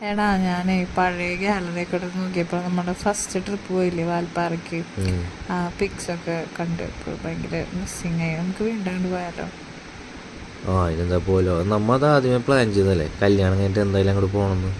എടാ ഞാനേ പഴയ ഗാലറിയൊക്കെ എടുത്ത് നോക്കിയപ്പോൾ നമ്മുടെ ഫസ്റ്റ് ട്രിപ്പ് പോയില്ലേ വാൽപ്പാറയ്ക്ക്, ആ പിക്സ് ഒക്കെ കണ്ട് ഇപ്പോൾ ഭയങ്കര മിസ്സിങ് ആയി. നമുക്ക് വീണ്ടും പോയാലോ? ആ ഇതെന്താ പോലോ, നമ്മ അത് ആദ്യമേ പ്ലാൻ ചെയ്തല്ലേ കല്യാണം കഴിഞ്ഞിട്ട് എന്തായാലും അങ്ങോട്ട് പോകണമെന്ന്.